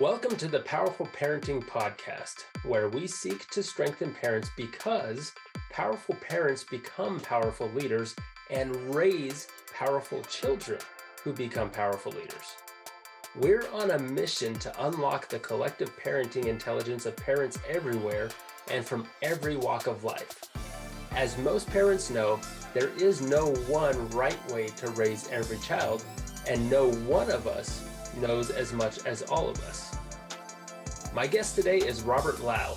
Welcome to the Powerful Parenting Podcast, where we seek to strengthen parents because powerful parents become powerful leaders and raise powerful children who become powerful leaders. We're on a mission to unlock the collective parenting intelligence of parents everywhere and from every walk of life. As most parents know, there is no one right way to raise every child, and no one of us knows as much as all of us. My guest today is Robert Lau.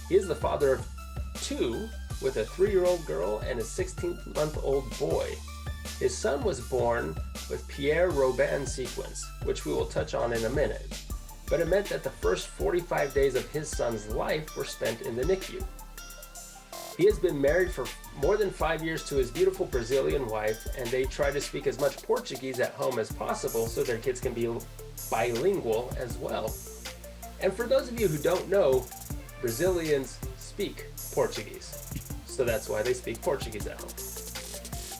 He is the father of two, with a 3-year-old girl and a 16-month-old boy. His son was born with Pierre Robin Sequence, which we will touch on in a minute. But it meant that the first 45 days of his son's life were spent in the NICU. He has been married for more than 5 years to his beautiful Brazilian wife, and they try to speak as much Portuguese at home as possible so their kids can be bilingual as well. And for those of you who don't know, Brazilians speak Portuguese, so that's why they speak Portuguese at home.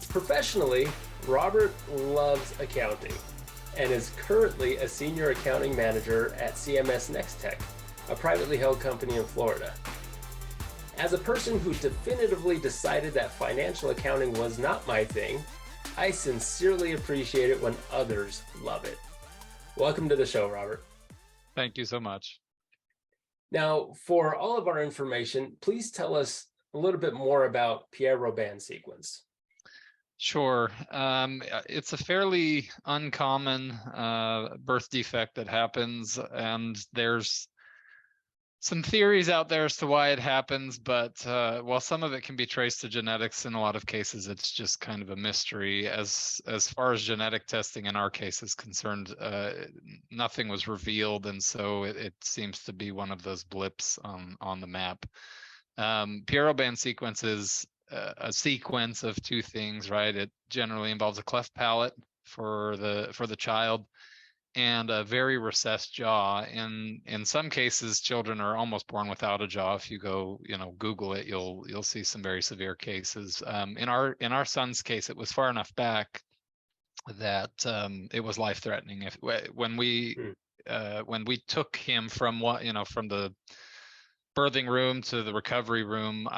Professionally, Robert loves accounting and is currently a senior accounting manager at CMS Next Tech, a privately held company in Florida. As a person who definitively decided that financial accounting was not my thing, I sincerely appreciate it when others love it. Welcome to the show, Robert. Thank you so much. Now, for all of our information, please tell us a little bit more about Pierre Robin Sequence. Sure. It's a fairly uncommon birth defect that happens, and there's some theories out there as to why it happens, but while some of it can be traced to genetics, in a lot of cases it's just kind of a mystery. As far as genetic testing in our case is concerned, nothing was revealed, and so it seems to be one of those blips on the map. Pierre Robin sequence is a sequence of two things, right? It generally involves a cleft palate for the child and a very recessed jaw. In some cases, children are almost born without a jaw. If you go, Google it, you'll see some very severe cases. In our son's case, it was far enough back that it was life-threatening. When we took him from the birthing room to the recovery room,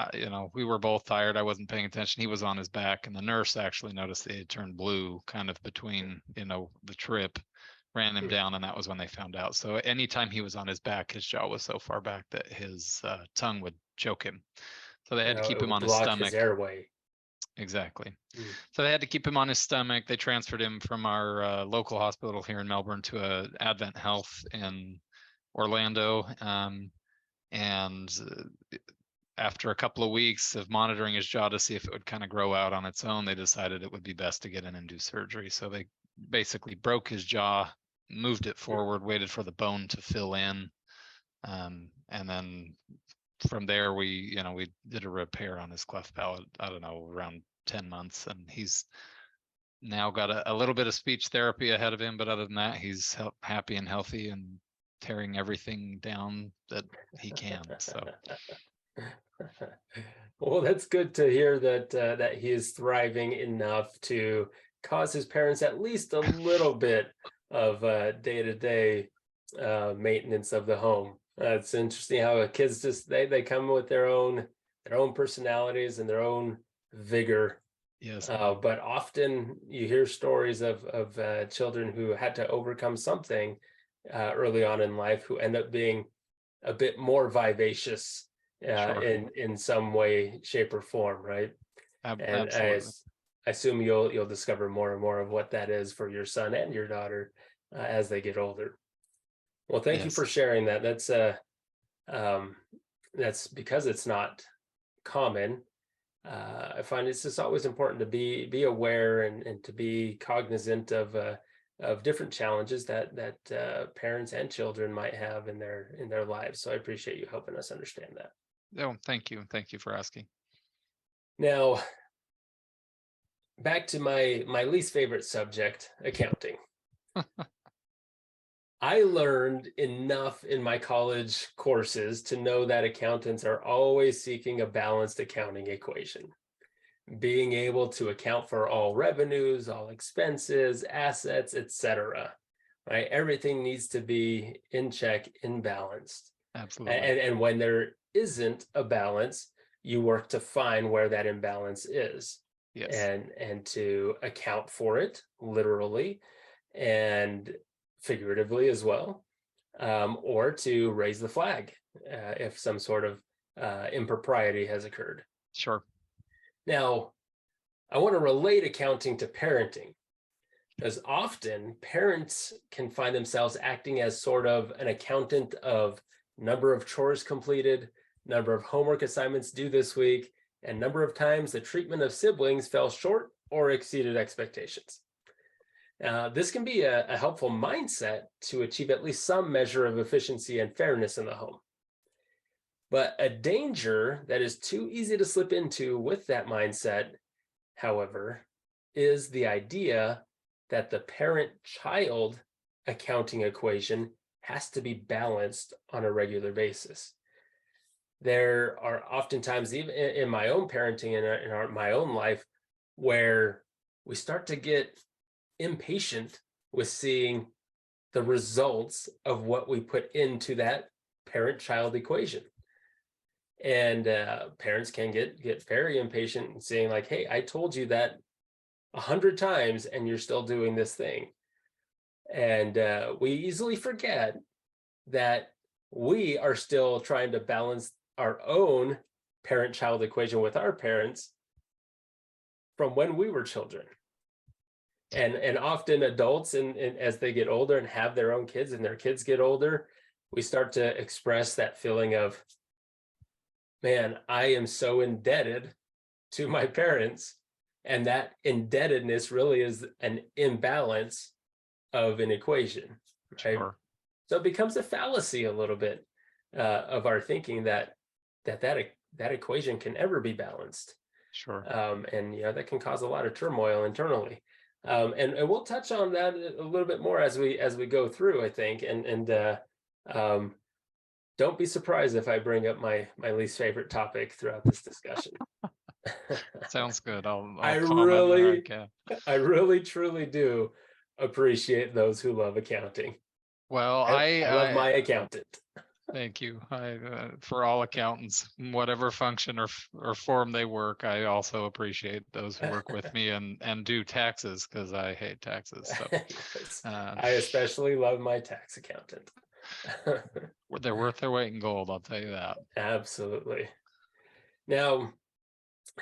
we were both tired. I wasn't paying attention. He was on his back, and the nurse actually noticed that he turned blue, kind of between the trip. Ran him down, and that was when they found out. So anytime he was on his back, his jaw was so far back that his tongue would choke him. So they had to keep him on his stomach. His airway. Exactly. So they had to keep him on his stomach. They transferred him from our local hospital here in Melbourne to Advent Health in Orlando. And after a couple of weeks of monitoring his jaw to see if it would kind of grow out on its own, they decided it would be best to get in and do surgery. So they basically broke his jaw, moved it forward, waited for the bone to fill in, and then from there we did a repair on his cleft palate, I don't know, around 10 months, and he's now got a little bit of speech therapy ahead of him, but other than that, he's happy and healthy and tearing everything down that he can. So well, that's good to hear that he is thriving enough to cause his parents at least a little bit of day-to-day maintenance of the home. It's interesting how kids just they come with their own personalities and their own vigor. Yes. But often you hear stories of children who had to overcome something early on in life who end up being a bit more vivacious Sure. in some way, shape, or form, right? Absolutely. I assume you'll discover more and more of what that is for your son and your daughter as they get older. Well, thank you for sharing that. That's because it's not common. I find it's just always important to be aware and to be cognizant of different challenges that parents and children might have in their lives. So I appreciate you helping us understand that. Oh, thank you. Thank you for asking. Now, back to my least favorite subject, accounting. I learned enough in my college courses to know that accountants are always seeking a balanced accounting equation. Being able to account for all revenues, all expenses, assets, etc., right? Everything needs to be in check, in balanced. Absolutely. And when there isn't a balance, you work to find where that imbalance is, Yes. and to account for it literally and figuratively as well, or to raise the flag if some sort of impropriety has occurred. Sure. Now, I want to relate accounting to parenting, because often parents can find themselves acting as sort of an accountant of number of chores completed, number of homework assignments due this week, and number of times the treatment of siblings fell short or exceeded expectations. This can be a helpful mindset to achieve at least some measure of efficiency and fairness in the home. But a danger that is too easy to slip into with that mindset, however, is the idea that the parent-child accounting equation has to be balanced on a regular basis. There are oftentimes, even in my own parenting and in my own life, where we start to get impatient with seeing the results of what we put into that parent-child equation. And parents can get very impatient and saying like, hey, I told you that 100 times and you're still doing this thing. And we easily forget that we are still trying to balance our own parent-child equation with our parents from when we were children. And often adults, and as they get older and have their own kids and their kids get older, we start to express that feeling of, man, I am so indebted to my parents. And that indebtedness really is an imbalance of an equation, right? Sure. So it becomes a fallacy a little bit of our thinking that equation can ever be balanced. Sure. And that can cause a lot of turmoil internally. And we'll touch on that a little bit more as we go through, I think. And don't be surprised if I bring up my least favorite topic throughout this discussion. Sounds good. I'll I comment where I really, can. I really truly do appreciate those who love accounting. Well, I love my accountant. thank you. For all accountants, whatever function or form they work, I also appreciate those who work with me and do taxes, because I hate taxes. So Yes. I especially love my tax accountant. they're worth their weight in gold, I'll tell you that. Absolutely. Now,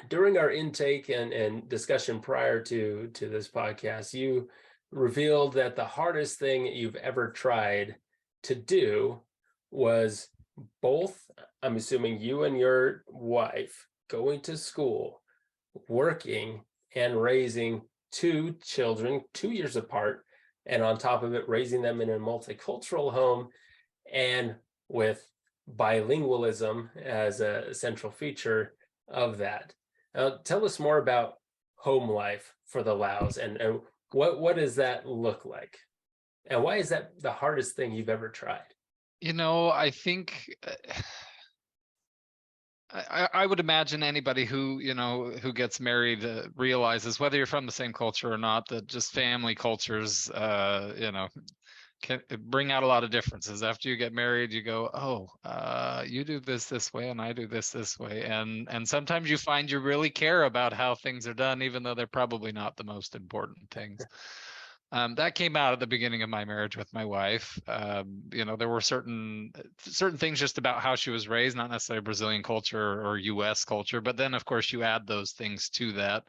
during our intake and discussion prior to this podcast, you revealed that the hardest thing you've ever tried to do was both, I'm assuming you and your wife, going to school, working, and raising two children 2 years apart, and on top of it, raising them in a multicultural home and with bilingualism as a central feature of that. Tell us more about home life for the Laos, and what does that look like? And why is that the hardest thing you've ever tried? I think I would imagine anybody who gets married realizes, whether you're from the same culture or not, that just family cultures can bring out a lot of differences. After you get married, you go, oh, you do this way and I do this way, and sometimes you find you really care about how things are done, even though they're probably not the most important things. That came out at the beginning of my marriage with my wife. There were certain things just about how she was raised, not necessarily Brazilian culture or US culture, but then of course you add those things to that.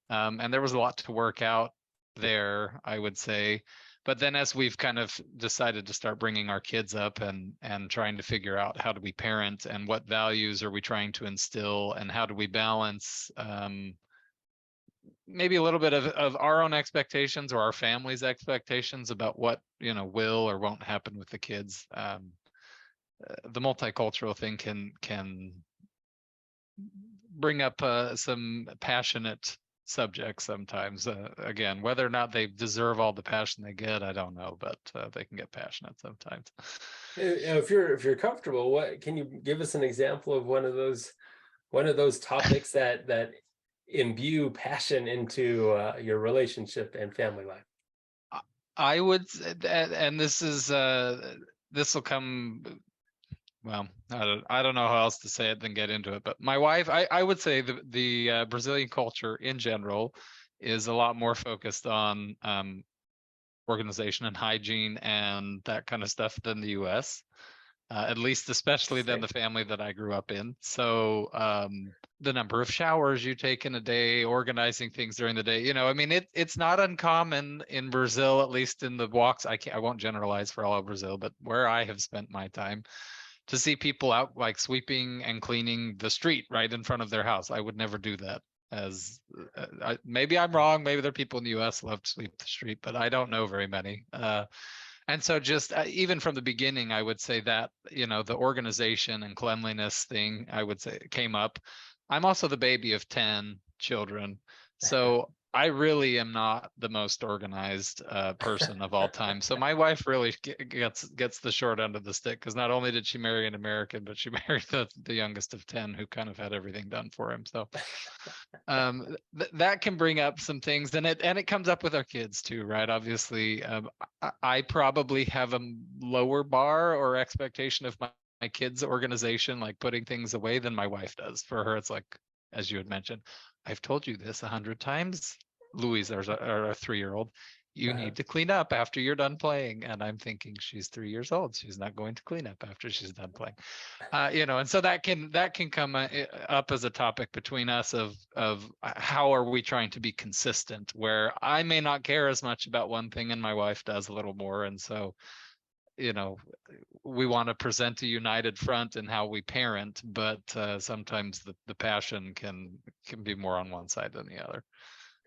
And there was a lot to work out there, I would say. But then as we've kind of decided to start bringing our kids up and trying to figure out how do we parent and what values are we trying to instill and how do we balance maybe a little bit of our own expectations or our family's expectations about what will or won't happen with the kids. The multicultural thing can bring up some passionate subjects sometimes. Again, whether or not they deserve all the passion they get, I don't know, but they can get passionate sometimes. If you're comfortable, what can you give us an example of one of those topics that imbue passion into your relationship and family life? I would, and this will come. Well, I don't know how else to say it than get into it. But my wife, I would say the Brazilian culture in general is a lot more focused on organization and hygiene and that kind of stuff than the U.S. At least especially than the family that I grew up in. So the number of showers you take in a day, organizing things during the day, I mean, it's not uncommon in Brazil, at least in the walks. I won't generalize for all of Brazil, but where I have spent my time, to see people out like sweeping and cleaning the street right in front of their house. I would never do that. As maybe I'm wrong, maybe there are people in the US love to sweep the street, but I don't know very many. And so just even from the beginning, I would say that, the organization and cleanliness thing, I would say, came up. I'm also the baby of 10 children. So I really am not the most organized person of all time. So my wife really gets the short end of the stick, because not only did she marry an American, but she married the youngest of 10, who kind of had everything done for him. So that can bring up some things, and it comes up with our kids too, right? Obviously, I probably have a lower bar or expectation of my kids' organization, like putting things away, than my wife does. For her, it's like, as you had mentioned, I've told you this 100 times. Louise, our 3-year-old, you need to clean up after you're done playing. And I'm thinking, she's 3 years old. She's not going to clean up after she's done playing. And so that can come up as a topic between us of how are we trying to be consistent, where I may not care as much about one thing and my wife does a little more. And so, we want to present a united front in how we parent, but sometimes the passion can be more on one side than the other.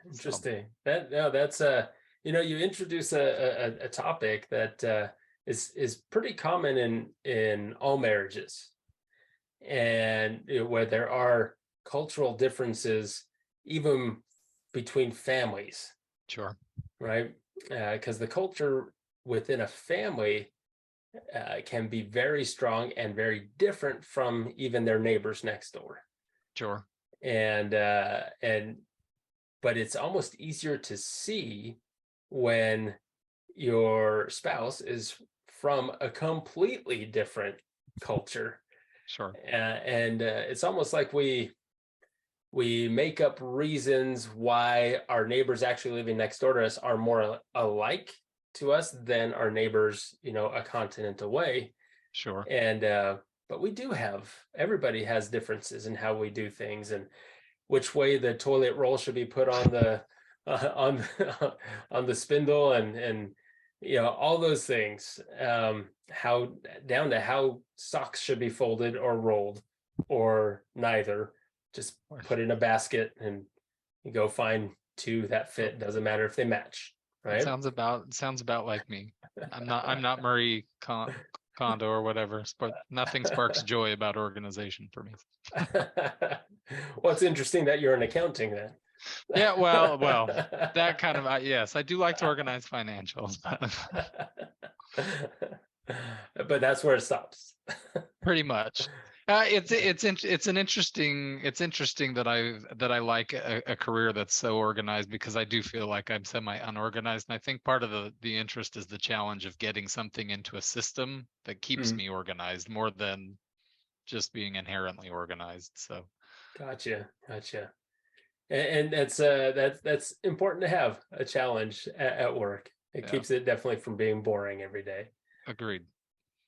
Interesting. That's you introduce a topic that is pretty common in all marriages, and where there are cultural differences even between families. Sure. Right? Because the culture within a family can be very strong and very different from even their neighbors next door. Sure. But it's almost easier to see when your spouse is from a completely different culture. Sure. And it's almost like we make up reasons why our neighbors actually living next door to us are more alike to us than our neighbors, a continent away. Sure. And but everybody has differences in how we do things, and which way the toilet roll should be put on the on the spindle, and all those things, how down to how socks should be folded or rolled, or neither. Just put in a basket and you go find two that fit. Doesn't matter if they match, right? Sounds about like me. I'm not Marie Kondo or whatever, but nothing sparks joy about organization for me. Well, it's interesting that you're in accounting then. Yeah, well, that kind of, yes, I do like to organize financials, but that's where it stops. Pretty much. It's interesting that I like a career that's so organized, because I do feel like I'm semi unorganized, and I think part of the interest is the challenge of getting something into a system that keeps me organized more than just being inherently organized. So gotcha. And that's important to have a challenge at work. It keeps it definitely from being boring every day. Agreed.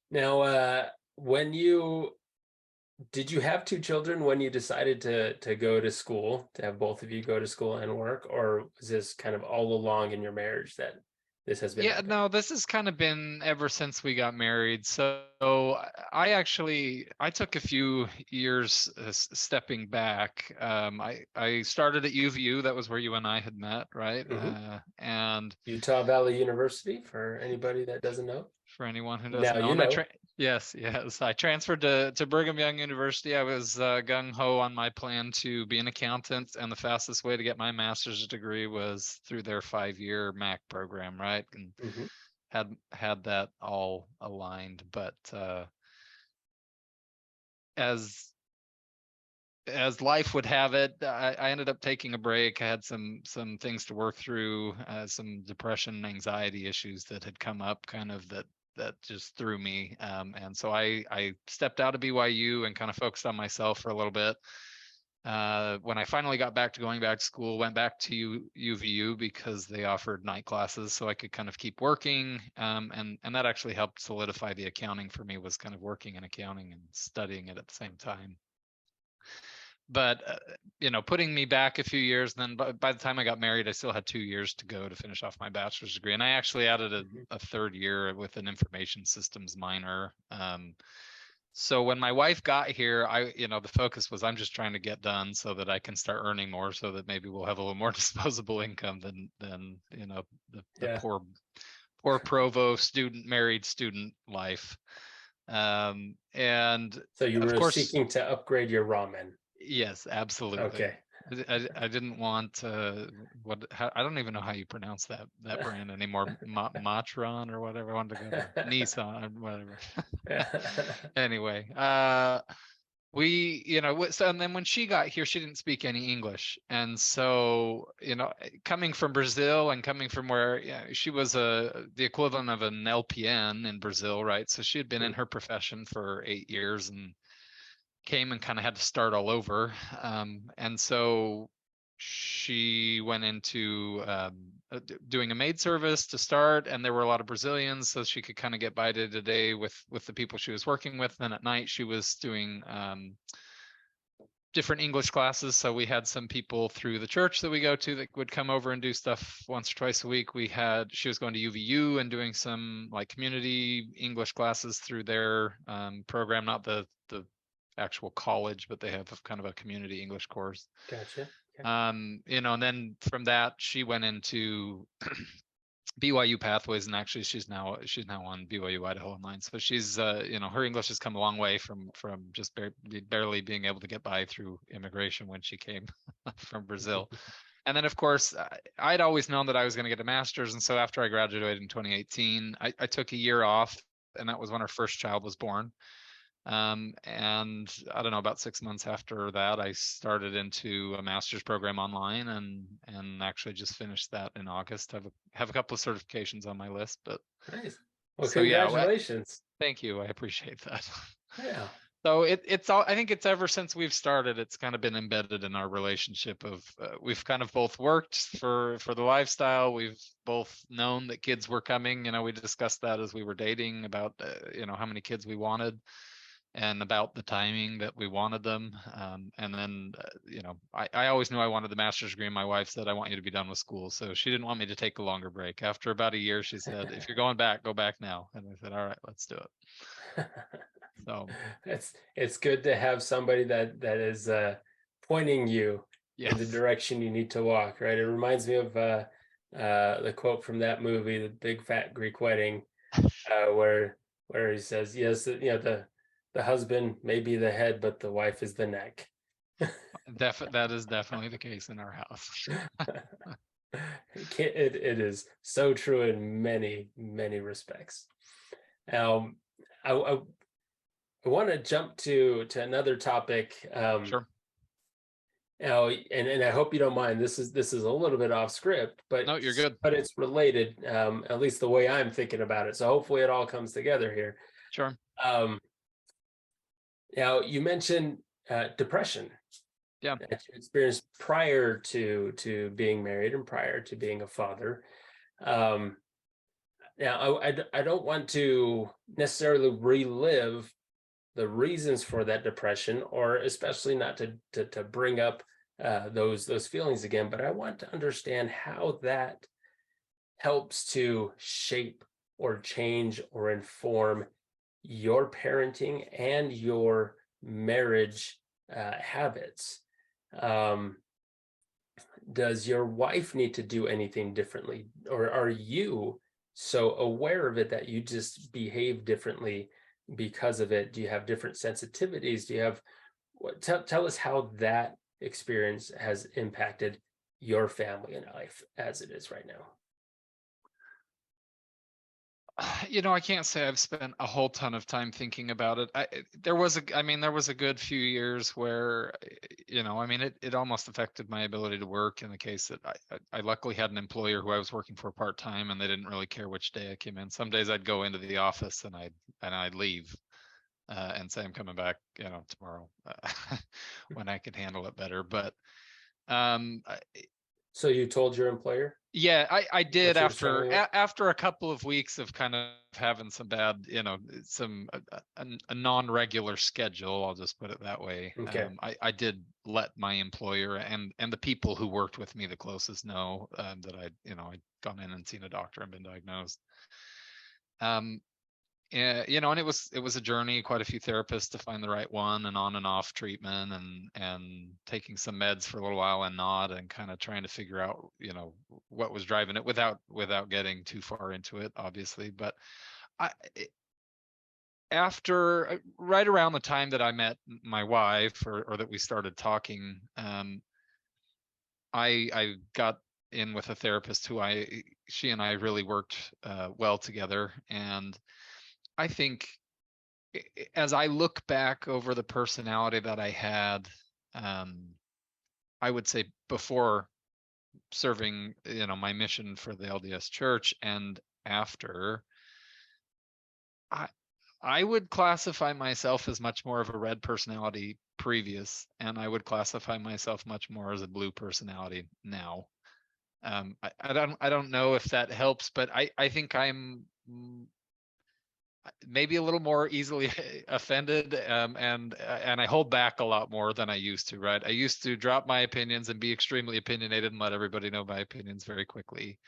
Now, did you have 2 children when you decided to go to school, to have both of you go to school and work, or was this kind of all along in your marriage that this has been happening? No, this has kind of been ever since we got married. So I took a few years stepping back. I started at UVU. That was where you and I had met, right? And Utah Valley University, for anybody that doesn't know. For anyone who doesn't know. You know. Yes. I transferred to Brigham Young University. I was gung-ho on my plan to be an accountant, and the fastest way to get my master's degree was through their 5-year MAC program, right? And had that all aligned. But as as life would have it, I ended up taking a break. I had some things to work through, some depression, anxiety issues that had come up, kind of that just threw me. And so I stepped out of BYU and kind of focused on myself for a little bit. When I finally got back to going back to school, went back to UVU because they offered night classes, so I could kind of keep working. And that actually helped solidify the accounting for me, was kind of working in accounting and studying it at the same time. But putting me back a few years, and then by the time I got married, I still had 2 years to go to finish off my bachelor's degree, and I actually added a third year with an information systems minor. So when my wife got here, the focus was, I'm just trying to get done so that I can start earning more, so that maybe we'll have a little more disposable income than the poor Provo married student life. And so you of were course, seeking to upgrade your ramen. yes, absolutely. Okay. I didn't want I don't even know how you pronounce that brand anymore. Matron or whatever. I wanted to go to Nissan or whatever. Anyway, so, and then when she got here, she didn't speak any English, and so coming from Brazil and coming from where she was the equivalent of an LPN in Brazil, right? So she had been in her profession for 8 years and came and kind of had to start all over. And so she went into doing a maid service to start, and there were a lot of Brazilians, so she could kind of get by day to day with the people she was working with. Then at night she was doing different English classes. So we had some people through the church that we go to that would come over and do stuff once or twice a week. She was going to UVU and doing some like community English classes through their program, not the actual college, but they have kind of a community English course. Gotcha. And then from that she went into BYU Pathways, and actually she's now on BYU Idaho Online. So she's her English has come a long way from just barely being able to get by through immigration when she came from Brazil. And then of course I'd always known that I was going to get a master's, and so after I graduated in 2018, I took a year off, and that was when our first child was born. And I don't know, about 6 months after that, I started into a master's program online, and actually just finished that in August. I have a couple of certifications on my list, but nice. Well, so congratulations. Thank you. I appreciate that. Yeah. So I think it's ever since we've started, it's kind of been embedded in our relationship of we've kind of both worked for the lifestyle. We've both known that kids were coming. We discussed that as we were dating about how many kids we wanted, and about the timing that we wanted them. And then, I always knew I wanted the master's degree. My wife said, I want you to be done with school. So she didn't want me to take a longer break. After about a year, she said, if you're going back, go back now. And I said, all right, let's do it. So it's good to have somebody that is pointing you yes. in the direction you need to walk, right? It reminds me of the quote from that movie, The Big Fat Greek Wedding, where he says, yes, the husband may be the head, but the wife is the neck. That is definitely the case in our house. It is so true in many, many respects. I want to jump to another topic. Sure. Now, and I hope you don't mind. This is a little bit off script, but no, you're good. But it's related, at least the way I'm thinking about it. So hopefully it all comes together here. Sure. Now you mentioned depression. Yeah. That you experienced prior to being married and prior to being a father. Now I don't want to necessarily relive the reasons for that depression, or especially not to bring up those feelings again, but I want to understand how that helps to shape or change or inform your parenting and your marriage habits. Does your wife need to do anything differently, or are you so aware of it that you just behave differently because of it? Do you have different sensitivities? Do you have tell us how that experience has impacted your family and life as it is right now? I can't say I've spent a whole ton of time thinking about it. There was a good few years where, it almost affected my ability to work, in the case that I luckily had an employer who I was working for part-time, and they didn't really care which day I came in. Some days I'd go into the office and I'd leave and say I'm coming back, tomorrow when I could handle it better. But um, So you told your employer yeah, I did what you were after struggling with? after a couple of weeks of kind of having some bad, some a non-regular schedule. I'll just put it that way. Okay. I did let my employer and the people who worked with me the closest know that I'd gone in and seen a doctor and been diagnosed. Um, and it was a journey, quite a few therapists to find the right one, and on and off treatment, and taking some meds for a little while and not, and kind of trying to figure out, what was driving it without getting too far into it, obviously. But I after right around the time that I met my wife, or that we started talking, I got in with a therapist who she and I really worked well together. And I think, as I look back over the personality that I had, I would say before serving, my mission for the LDS Church, and after, I I would classify myself as much more of a red personality previous, and I would classify myself much more as a blue personality now. I don't know if that helps, but I think I'm maybe a little more easily offended, and I hold back a lot more than I used to. Right, I used to drop my opinions and be extremely opinionated and let everybody know my opinions very quickly.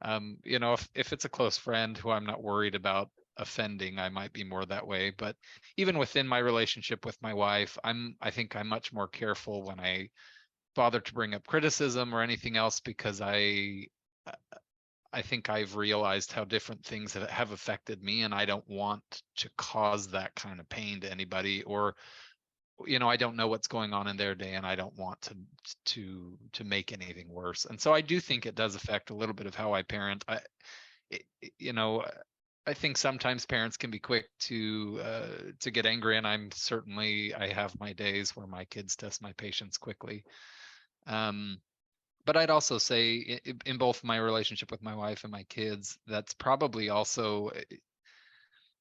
If it's a close friend who I'm not worried about offending, I might be more that way. But even within my relationship with my wife, I think I'm much more careful when I bother to bring up criticism or anything else, because I think I've realized how different things have affected me, and I don't want to cause that kind of pain to anybody. Or, I don't know what's going on in their day, and I don't want to make anything worse. And so I do think it does affect a little bit of how I parent. It- you know, I think sometimes parents can be quick to get angry, and I have my days where my kids test my patience quickly. But I'd also say, in both my relationship with my wife and my kids, that's probably also,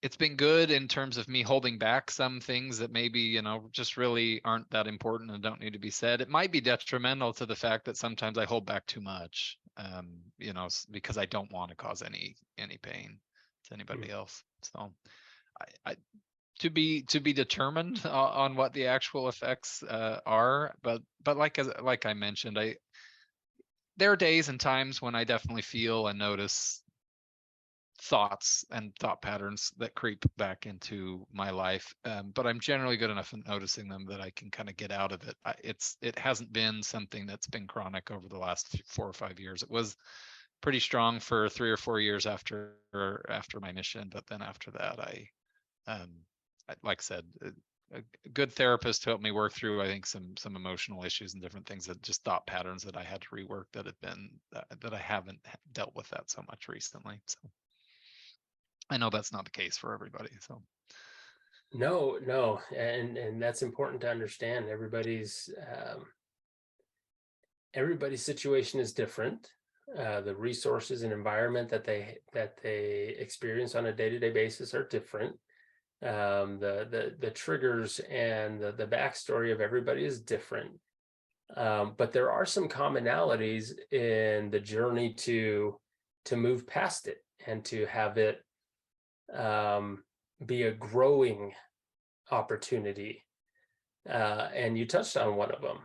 it's been good in terms of me holding back some things that maybe, just really aren't that important and don't need to be said. It might be detrimental to the fact that sometimes I hold back too much, because I don't want to cause any pain to anybody else. So I to be determined on what the actual effects are. But like I mentioned, there are days and times when I definitely feel and notice thoughts and thought patterns that creep back into my life. But I'm generally good enough at noticing them that I can kind of get out of it. It hasn't been something that's been chronic over the last 4 or 5 years. It was pretty strong for 3 or 4 years after my mission, but then after that, like I said, a good therapist to help me work through, I think, some emotional issues and different things, that just thought patterns that I had to rework, that have been that I haven't dealt with that so much recently. So I know that's not the case for everybody. So No, and that's important to understand. Everybody's situation is different. The resources and environment that they experience on a day-to-day basis are different. The triggers and the backstory of everybody is different. But there are some commonalities in the journey to move past it, and to have it be a growing opportunity. And you touched on one of them,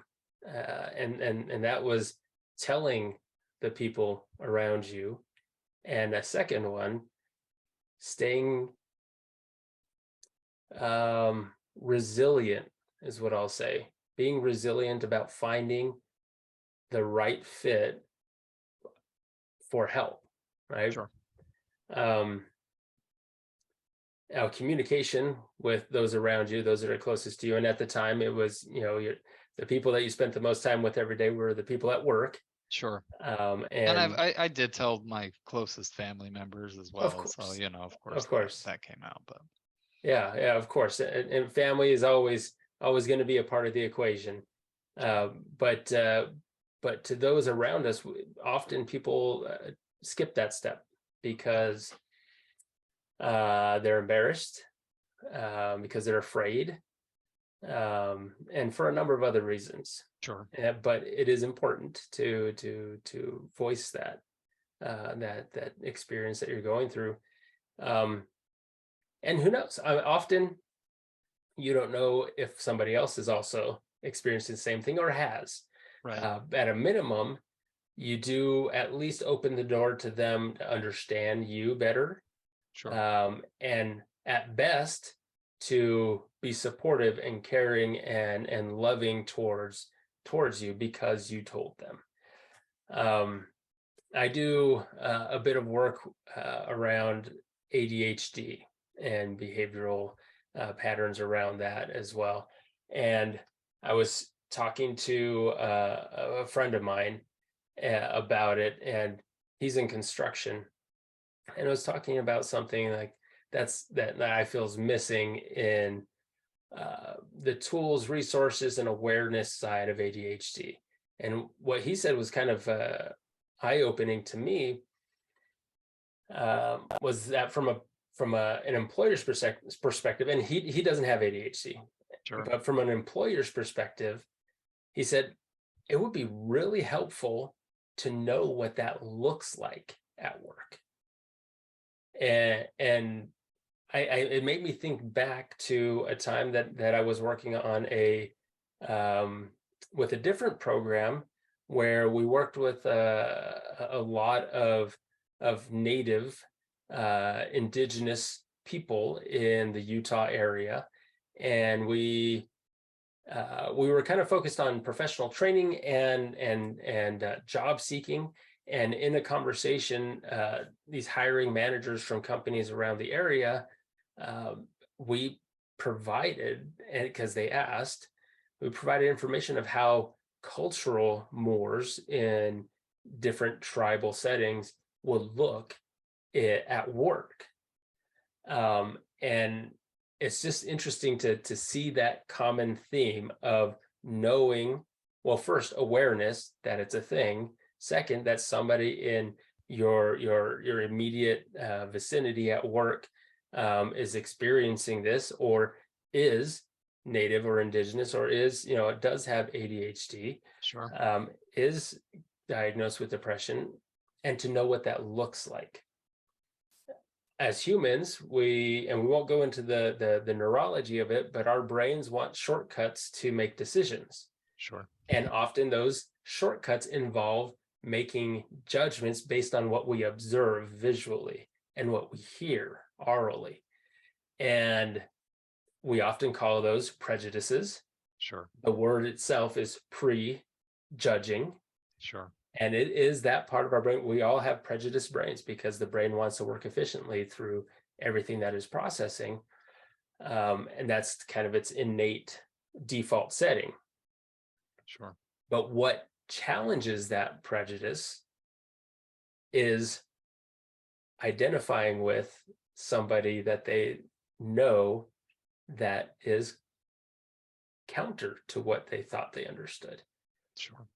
and that was telling the people around you. And a second one, staying resilient is what I'll say. Being resilient about finding the right fit for help, right? sure. Now, communication with those around you, those that are closest to you. And at the time, it was, the people that you spent the most time with every day were the people at work. Sure. And And I did tell my closest family members as of well. So, course, of course of course, that came out, but yeah, of course, and family is always going to be a part of the equation. Uh, but uh, but to those around us, often people skip that step because they're embarrassed, because they're afraid, and for a number of other reasons. sure. But it is important to voice that experience that you're going through. Um, and who knows? Often you don't know if somebody else is also experiencing the same thing or has. Right. At a minimum, you do at least open the door to them to understand you better, Sure. and at best to be supportive and caring and loving towards you because you told them. I do a bit of work around ADHD and behavioral patterns around that as well. And I was talking to a friend of mine about it, and he's in construction, and I was talking about something like that I feel is missing in the tools, resources, and awareness side of ADHD. And what he said was kind of eye-opening to me, was that an employer's perspective, and he doesn't have ADHD, Sure. but from an employer's perspective, he said it would be really helpful to know what that looks like at work. And it made me think back to a time that I was working on with a different program where we worked with a lot of native indigenous people in the Utah area, and we were kind of focused on professional training and job seeking. And in a conversation, these hiring managers from companies around the area, we provided, and because they asked, we provided information of how cultural mores in different tribal settings would look at work. And it's just interesting to see that common theme of knowing, well, first, awareness that it's a thing. Second, that somebody in your immediate vicinity at work is experiencing this, or is native or indigenous, or is, it does have ADHD, Sure. is diagnosed with depression, and to know what that looks like. As humans, we won't go into the neurology of it, but our brains want shortcuts to make decisions. Sure. And often those shortcuts involve making judgments based on what we observe visually and what we hear orally. And we often call those prejudices. Sure. The word itself is prejudging. Sure. And it is that part of our brain. We all have prejudiced brains because the brain wants to work efficiently through everything that is processing. And that's kind of its innate default setting. Sure. But what challenges that prejudice is identifying with somebody that they know that is counter to what they thought they understood. Sure.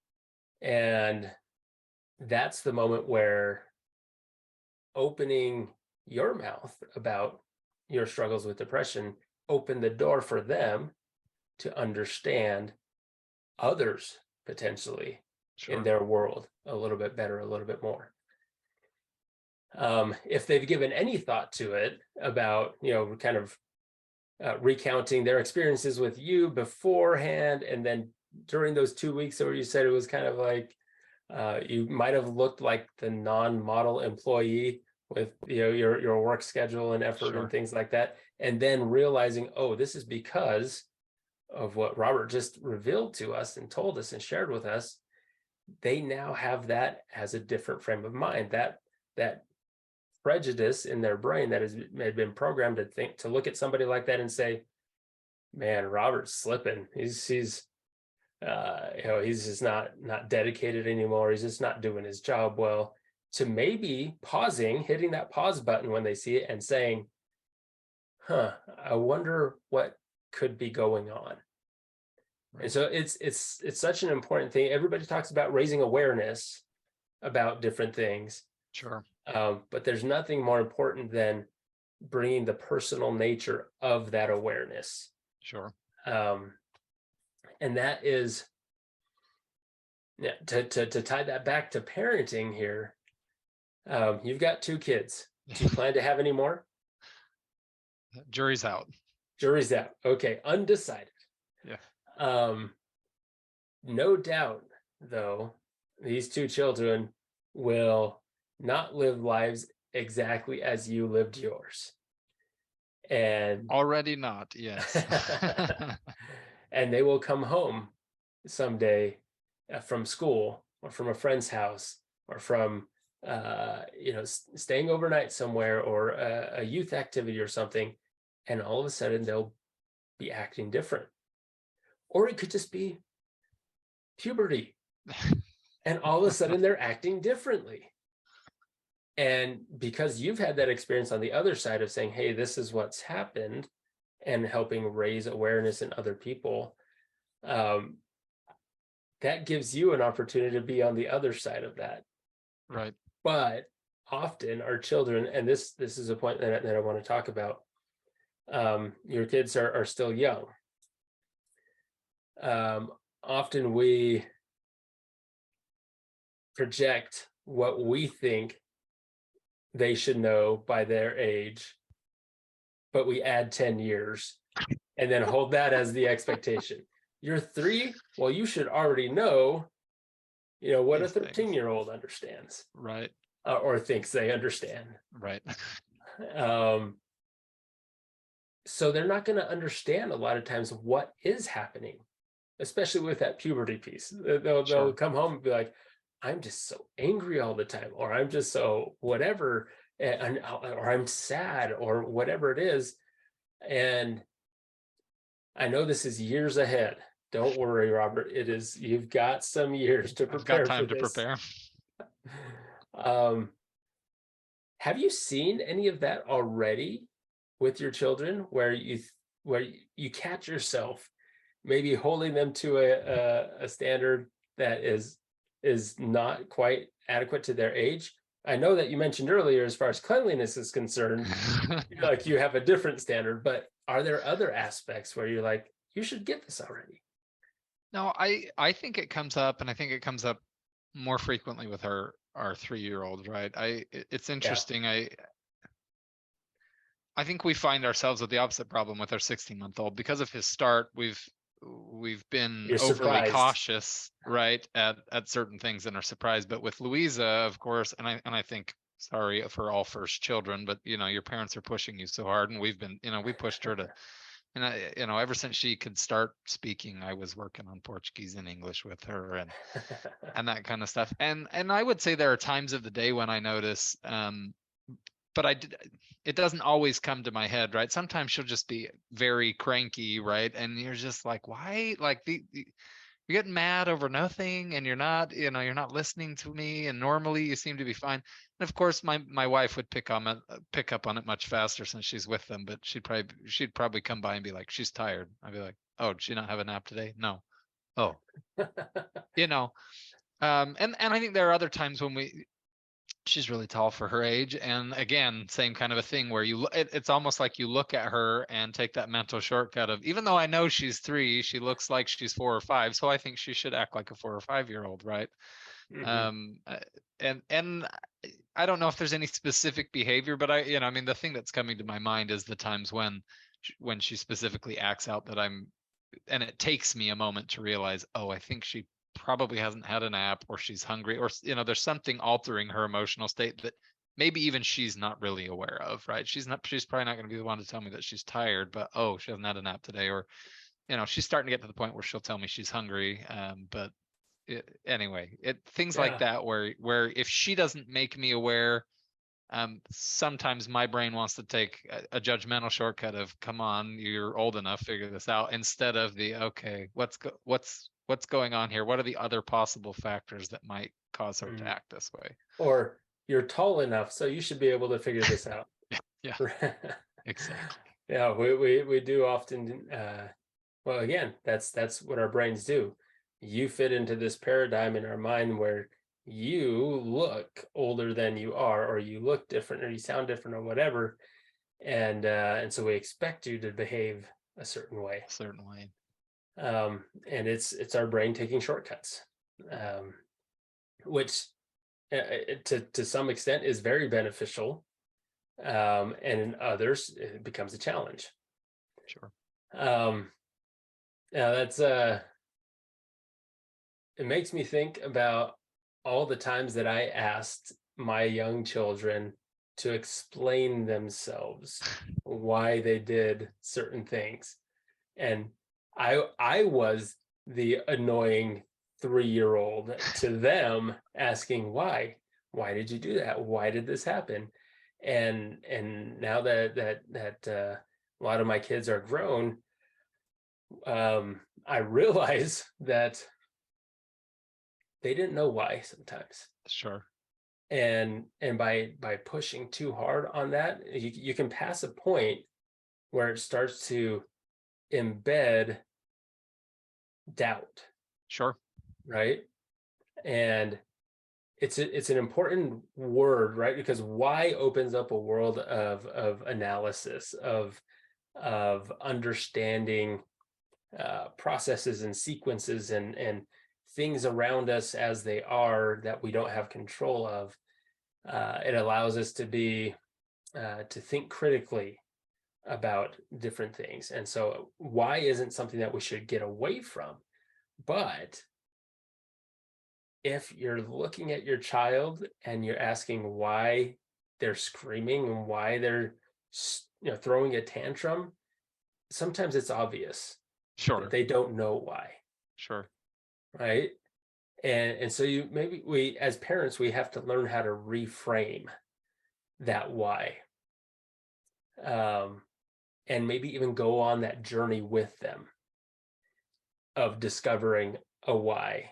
And that's the moment where opening your mouth about your struggles with depression open the door for them to understand others potentially in their world a little bit better, a little bit more. If they've given any thought to it about, kind of recounting their experiences with you beforehand, and then during those 2 weeks where you said it was kind of like you might have looked like the non-model employee with your work schedule and effort and things like that, and then realizing, oh, this is because of what Robert just revealed to us and told us and shared with us. They now have that as a different frame of mind, that prejudice in their brain that had been programmed to look at somebody like that and say, man, Robert's slipping. He's he's just not dedicated anymore. He's just not doing his job well. To maybe pausing, hitting that pause button when they see it and saying, I wonder what could be going on. Right. And so it's such an important thing. Everybody talks about raising awareness about different things. Sure. But there's nothing more important than bringing the personal nature of that awareness. Sure. And that is, to tie that back to parenting here. You've got 2 kids. Do you plan to have any more? Jury's out. Jury's out. Okay, undecided. Yeah. No doubt, though, these 2 children will not live lives exactly as you lived yours. And already not, yes. And they will come home someday from school or from a friend's house or from staying overnight somewhere or a youth activity or something, and all of a sudden they'll be acting different. Or it could just be puberty and all of a sudden they're acting differently. And because you've had that experience on the other side of saying, hey, this is what's happened, and helping raise awareness in other people, that gives you an opportunity to be on the other side of that. Right. But often our children, and this is a point that I want to talk about, your kids are still young. Often we project what we think they should know by their age, but we add 10 years and then hold that as the expectation. You're 3, well, you should already know, what a 13-year-old understands. Right. Or thinks they understand. Right. So they're not going to understand a lot of times what is happening, especially with that puberty piece. They'll come home and be like, I'm just so angry all the time, or I'm just so whatever, or I'm sad, or whatever it is. And I know this is years ahead. Don't worry, Robert. It is. You've got some years to prepare. I've got time to prepare. Have you seen any of that already with your children, where you catch yourself maybe holding them to a standard that is not quite adequate to their age? I know that you mentioned earlier, as far as cleanliness is concerned, like you have a different standard, but are there other aspects where you're like, you should get this already? No, I think it comes up, and I think it comes up more frequently with our 3-year-old, right? It's interesting. Yeah. I think we find ourselves with the opposite problem with our 16-month-old. Because of his start, we've been overly cautious, right, at certain things and are surprised. But with Louisa, of course, and I think, sorry for all first children, but your parents are pushing you so hard, and we've been, we pushed her to, and ever since she could start speaking, I was working on Portuguese and English with her and that kind of stuff. And I would say there are times of the day when I notice, but it doesn't always come to my head, right? Sometimes she'll just be very cranky, right? And you're just like, why? Like you're getting mad over nothing, and you're not listening to me. And normally you seem to be fine. And of course, my wife would pick up on it much faster since she's with them. But she'd probably come by and be like, she's tired. I'd be like, oh, did she not have a nap today? No. Oh, and I think there are other times when she's really tall for her age. And again, same kind of a thing where it's almost like you look at her and take that mental shortcut of, even though I know she's 3, she looks like she's 4 or 5. So I think she should act like a 4 or 5-year-old. Right. Mm-hmm. And I don't know if there's any specific behavior, but the thing that's coming to my mind is the times when she specifically acts out and it takes me a moment to realize, oh, I think she probably hasn't had a nap, or she's hungry, or there's something altering her emotional state that maybe even she's not really aware of, right? She's probably not going to be the one to tell me that she's tired, but oh, she hasn't had a nap today, or she's starting to get to the point where she'll tell me she's hungry. But things like that where if she doesn't make me aware, sometimes my brain wants to take a judgmental shortcut of, come on, you're old enough, figure this out, instead of the, okay, what's what's going on here? What are the other possible factors that might cause her to act this way? Or you're tall enough, so you should be able to figure this out. Yeah, exactly. Yeah, we do often. Well, again, that's what our brains do. You fit into this paradigm in our mind where you look older than you are, or you look different, or you sound different, or whatever, and so we expect you to behave a certain way. Certainly. And it's our brain taking shortcuts, which to some extent is very beneficial, and in others it becomes a challenge. Sure. Yeah, that's it makes me think about all the times that I asked my young children to explain themselves, why they did certain things. And I was the annoying 3-year-old to them, asking why did you do that? Why did this happen? And now that a lot of my kids are grown, I realize that they didn't know why sometimes. Sure. And by pushing too hard on that, you can pass a point where it starts to embed doubt. Sure. Right. And it's an important word, right? Because why opens up a world of analysis, of understanding processes and sequences and things around us as they are that we don't have control of. It allows us to be to think critically about different things. And so why isn't something that we should get away from. But if you're looking at your child and you're asking why they're screaming and why they're throwing a tantrum, sometimes it's obvious. Sure. That they don't know why. Sure. Right. And so we as parents, we have to learn how to reframe that why. And maybe even go on that journey with them of discovering a why.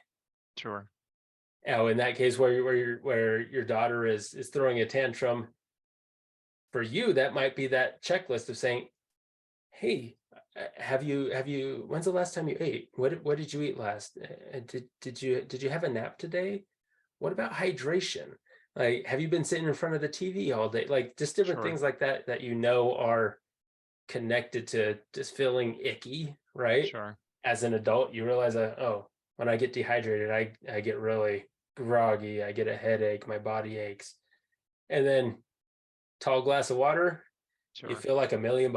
Sure. Now, in that case, where your daughter is throwing a tantrum, for you, that might be that checklist of saying, "Hey, have you? When's the last time you ate? What did you eat last? Did you have a nap today? What about hydration? Like, have you been sitting in front of the TV all day? Like, just different things like that are connected to just feeling icky, right? Sure. As an adult, you realize when I get dehydrated, I get really groggy, I get a headache, my body aches. And then tall glass of water, you feel like $1 million.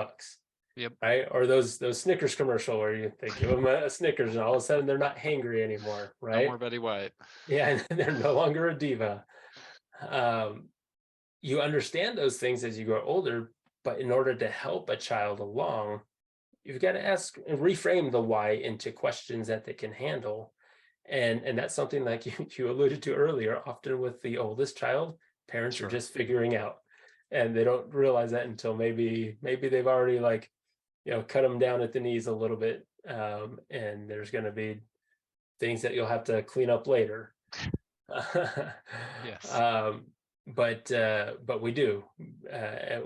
Yep. Right? Or those Snickers commercial where they give them a Snickers and all of a sudden they're not hangry anymore, right? No more Betty White. Yeah, and they're no longer a diva. You understand those things as you grow older, but in order to help a child along, you've got to ask and reframe the why into questions that they can handle. And that's something like you alluded to earlier. Often with the oldest child, parents are just figuring out, and they don't realize that until maybe they've already cut them down at the knees a little bit, and there's going to be things that you'll have to clean up later. Yes. But we do.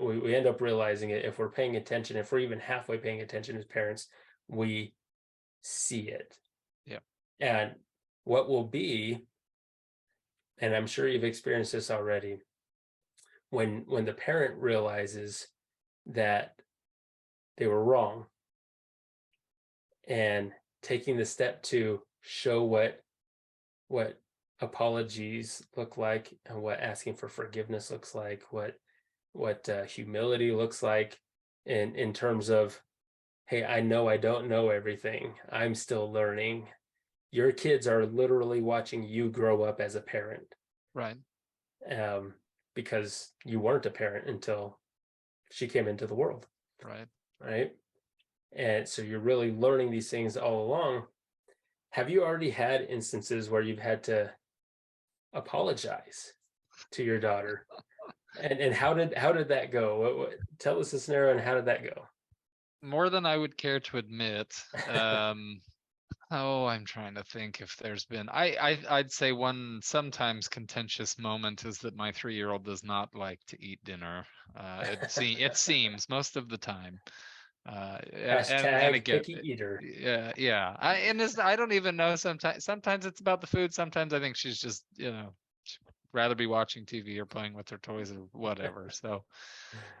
We end up realizing it if we're paying attention. If we're even halfway paying attention as parents, we see it. Yeah. And what will be, and I'm sure you've experienced this already, when the parent realizes that they were wrong and taking the step to show what apologies look like and what asking for forgiveness looks like, what humility looks like in terms of, hey, I know I don't know everything. I'm still learning. Your kids are literally watching you grow up as a parent. Right. Because you weren't a parent until she came into the world. Right. Right. And so you're really learning these things all along. Have you already had instances where you've had to apologize to your daughter? And how did that go? Tell us a scenario and how did that go? More than I would care to admit. Oh, I'm trying to think if there's been. I'd say one sometimes contentious moment is that my 3-year-old does not like to eat dinner. It seems most of the time. And Hashtag again, picky eater. yeah. I don't even know. Sometimes it's about the food. Sometimes I think she's just she'd rather be watching TV or playing with her toys or whatever. So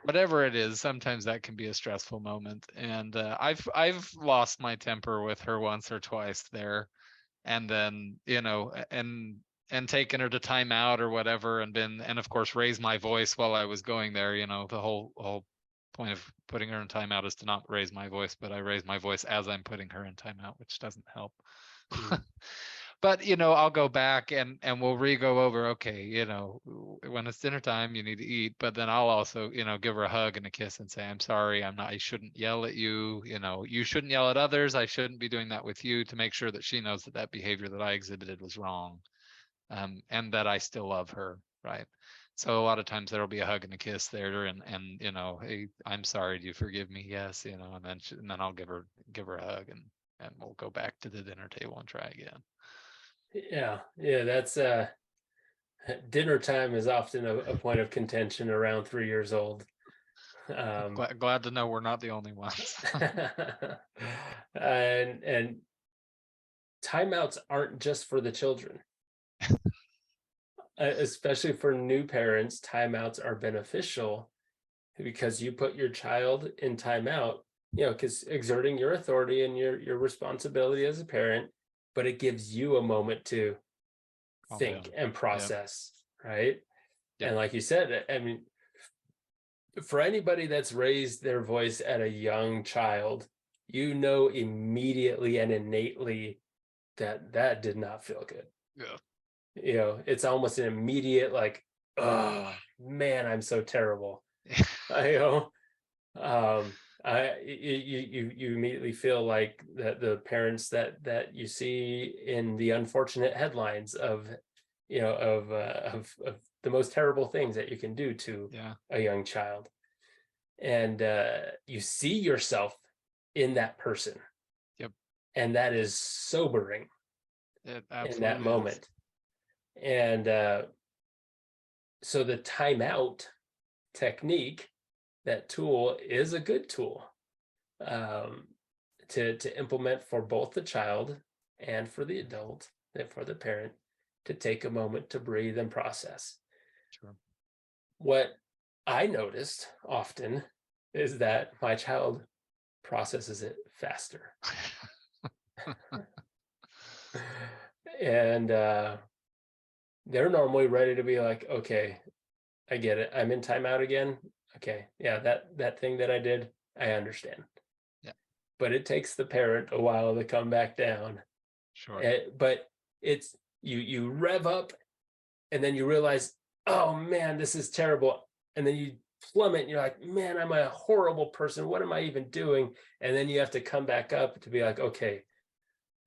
whatever it is, sometimes that can be a stressful moment. And I've lost my temper with her once or twice there, and then and taken her to timeout or whatever, and of course raised my voice while I was going there. The whole point of putting her in timeout is to not raise my voice, but I raise my voice as I'm putting her in timeout, which doesn't help. Mm. But I'll go back and we'll re-go over, okay, when it's dinner time you need to eat, but then I'll also give her a hug and a kiss and say, I'm sorry, I shouldn't yell at you. You shouldn't yell at others. I shouldn't be doing that with you, to make sure that she knows that behavior that I exhibited was wrong, and that I still love her, right? So a lot of times there'll be a hug and a kiss there, and hey, I'm sorry, do you forgive me? Yes, and then I'll give her a hug, and we'll go back to the dinner table and try again. Yeah, that's dinner time is often a point of contention around 3 years old. Glad to know we're not the only ones. and timeouts aren't just for the children. Especially for new parents, timeouts are beneficial because you put your child in timeout, because exerting your authority and your responsibility as a parent, but it gives you a moment to think and process, right? Yep. And like you said, I mean, for anybody that's raised their voice at a young child, immediately and innately that did not feel good. Yeah. It's almost an immediate, like, oh man, I'm so terrible. You immediately feel like the parents that you see in the unfortunate headlines of the most terrible things that you can do to a young child, and you see yourself in that person. Yep. And that is sobering in that moment. And so the timeout technique, that tool, is a good tool to implement for both the child and for the adult, and for the parent, to take a moment to breathe and process. Sure. What I noticed often is that my child processes it faster. And they're normally ready to be like, okay, I get it. I'm in timeout again. Okay. Yeah, that thing that I did, I understand. Yeah. But it takes the parent a while to come back down. Sure. But it's you rev up, and then you realize, oh man, this is terrible. And then you plummet and you're like, man, I'm a horrible person. What am I even doing? And then you have to come back up to be like, okay,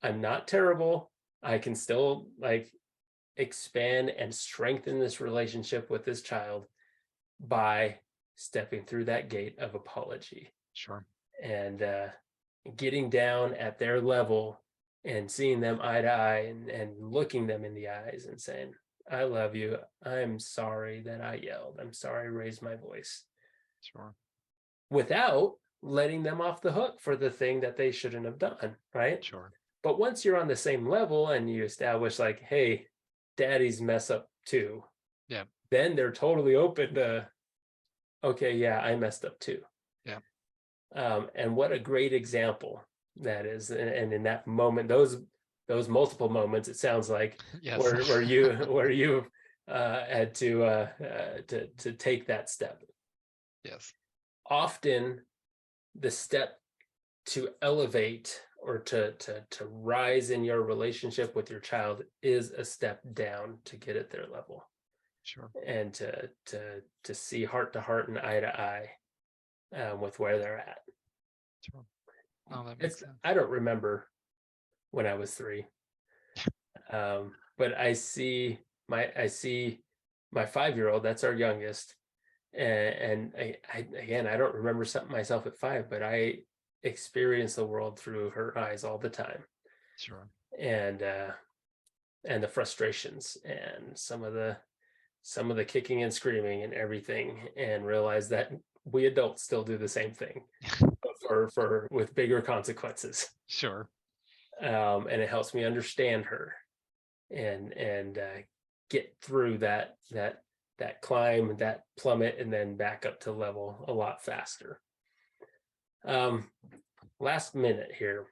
I'm not terrible. I can still expand and strengthen this relationship with this child by stepping through that gate of apology. Sure. And getting down at their level and seeing them eye to eye, and looking them in the eyes and saying, I love you. I'm sorry that I yelled. I'm sorry I raised my voice. Sure. Without letting them off the hook for the thing that they shouldn't have done, right? Sure. But once you're on the same level and you establish like, hey, daddy's mess up too. Yeah. Then they're totally open to, okay, yeah, I messed up too. Yeah. And what a great example that is. And in that moment, those multiple moments, it sounds like, yes. where you had to take that step. Yes. Often the step to elevate or to rise in your relationship with your child is a step down to get at their level. Sure. And to see heart to heart and eye to eye with where they're at. Sure. Oh, that makes sense. I don't remember when I was 3, but I see my 5-year-old. That's our youngest, and I don't remember something myself at 5, but I experience the world through her eyes all the time. Sure. and the frustrations and some of the kicking and screaming and everything, and realize that we adults still do the same thing, for with bigger consequences. Sure. And it helps me understand her and get through that climb, that plummet, and then back up to level a lot faster. Last minute here,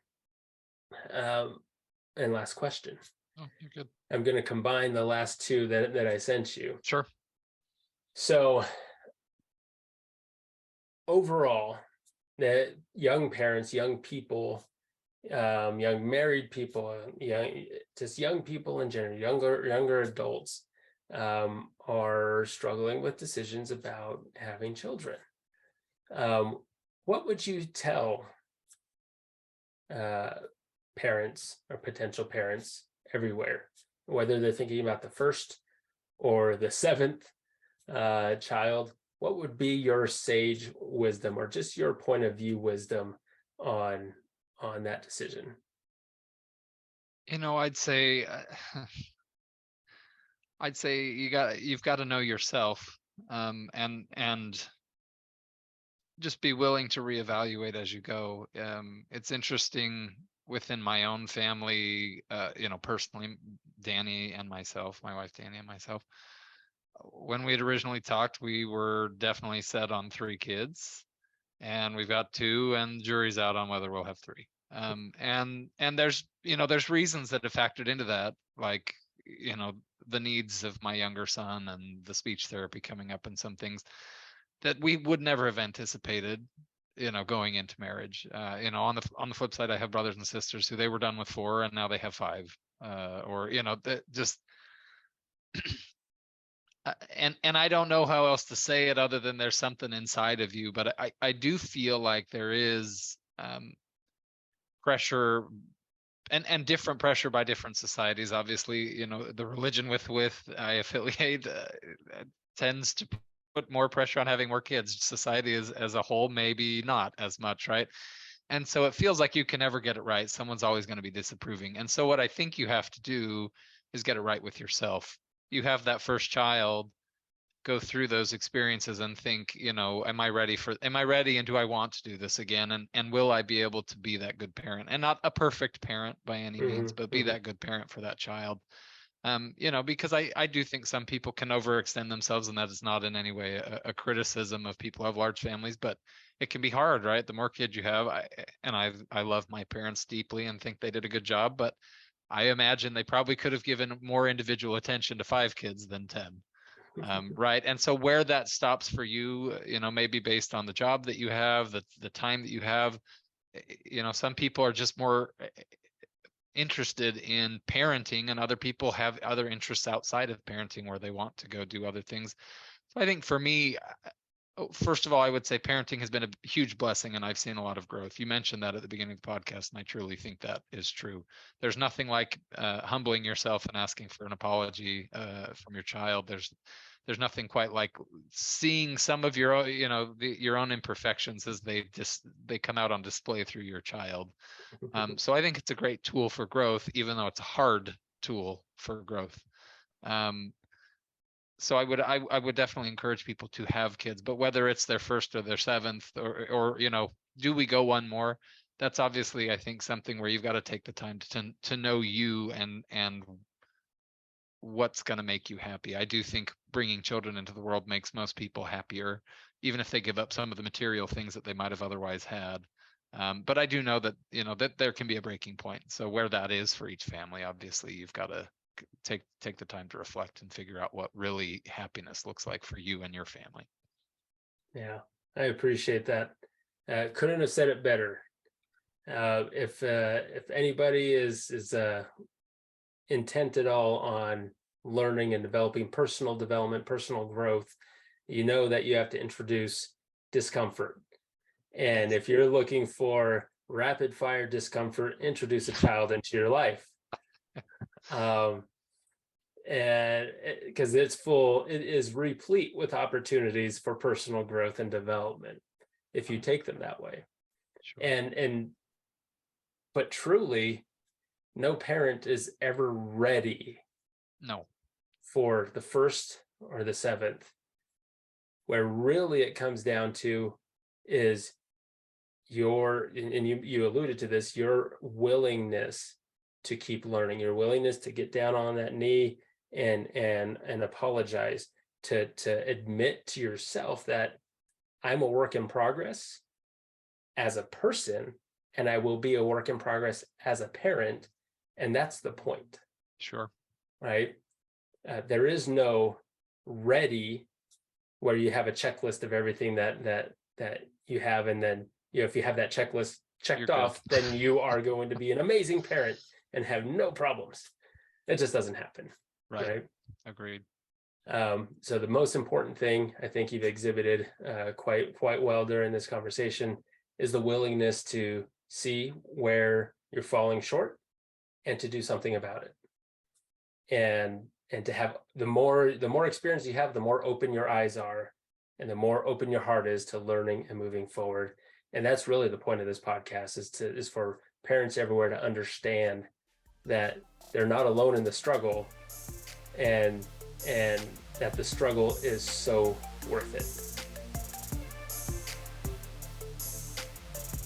and last question. Oh, you're good. I'm going to combine the last two that I sent you. Sure. So overall, that young parents, young people, young married people, young people in general, younger adults, are struggling with decisions about having children. What would you tell parents or potential parents everywhere, whether they're thinking about the first or the seventh child? What would be your sage wisdom, or just your point of view wisdom on that decision? I'd say you've got to know yourself, and just be willing to reevaluate as you go. It's interesting within my own family, personally, Danny and myself, my wife Danny and myself, when we had originally talked, we were definitely set on 3 kids, and we've got 2, and the jury's out on whether we'll have 3. And there's reasons that have factored into that, like, the needs of my younger son and the speech therapy coming up, and some things that we would never have anticipated, going into marriage. On the flip side, I have brothers and sisters who they were done with 4 and now they have 5, or that just and I don't know how else to say it other than there's something inside of you, but I do feel like there is pressure, and different pressure by different societies. Obviously, the religion with I affiliate tends to put more pressure on having more kids. Society as a whole, maybe not as much, right? And so it feels like you can never get it right. Someone's always going to be disapproving. And so what I think you have to do is get it right with yourself. You have that first child, go through those experiences and think, am I ready and do I want to do this again? And will I be able to be that good parent? And not a perfect parent by any means, but be that good parent for that child. Because I do think some people can overextend themselves, and that is not in any way a criticism of people who have large families, but it can be hard, right? The more kids you have, I love my parents deeply and think they did a good job, but I imagine they probably could have given more individual attention to 5 kids than 10. Right. And so where that stops for you, maybe based on the job that you have, the time that you have, some people are just more interested in parenting, and other people have other interests outside of parenting where they want to go do other things. So I think for me, first of all, I would say parenting has been a huge blessing, and I've seen a lot of growth. You mentioned that at the beginning of the podcast, and I truly think that is true. There's nothing like humbling yourself and asking for an apology from your child. There's nothing quite like seeing some of your your own imperfections as they come out on display through your child. So I think it's a great tool for growth, even though it's a hard tool for growth. So I would definitely encourage people to have kids, but whether it's their first or their 7th, or do we go one more? That's obviously, I think, something where you've got to take the time to know you and what's going to make you happy. I do think bringing children into the world makes most people happier, even if they give up some of the material things that they might have otherwise had. But I do know that that there can be a breaking point. So where that is for each family, obviously, you've got to take the time to reflect and figure out what really happiness looks like for you and your family. Yeah, I appreciate that. Couldn't have said it better. If anybody is intent at all on learning and developing personal development, personal growth, that you have to introduce discomfort. And if you're looking for rapid fire discomfort, introduce a child into your life. And because it is replete with opportunities for personal growth and development if you take them that way. Sure. But truly, no parent is ever ready No. for the first or the seventh. Where really it comes down to is and you alluded to this, your willingness to keep learning, your willingness to get down on that knee and apologize, to admit to yourself that I'm a work in progress as a person, and I will be a work in progress as a parent. And that's the point. Sure. Right? There is no ready where you have a checklist of everything that you have, and then if you have that checklist checked off, then you are going to be an amazing parent and have no problems. It just doesn't happen. Right? Agreed. So the most important thing I think you've exhibited quite well during this conversation is the willingness to see where you're falling short and to do something about it. And to have the more experience you have, the more open your eyes are, and the more open your heart is to learning and moving forward. And that's really the point of this podcast, is for parents everywhere to understand that they're not alone in the struggle, and that the struggle is so worth it.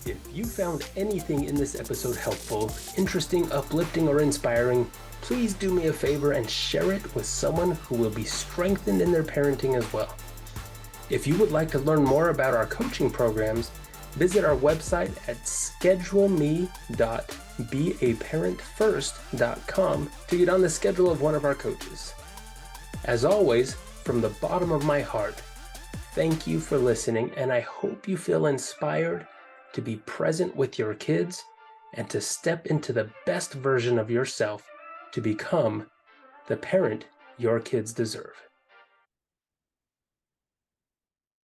If you found anything in this episode helpful, interesting, uplifting, or inspiring, please do me a favor and share it with someone who will be strengthened in their parenting as well. If you would like to learn more about our coaching programs, visit our website at scheduleme.beaparentfirst.com to get on the schedule of one of our coaches. As always, from the bottom of my heart, thank you for listening, and I hope you feel inspired to be present with your kids and to step into the best version of yourself to become the parent your kids deserve.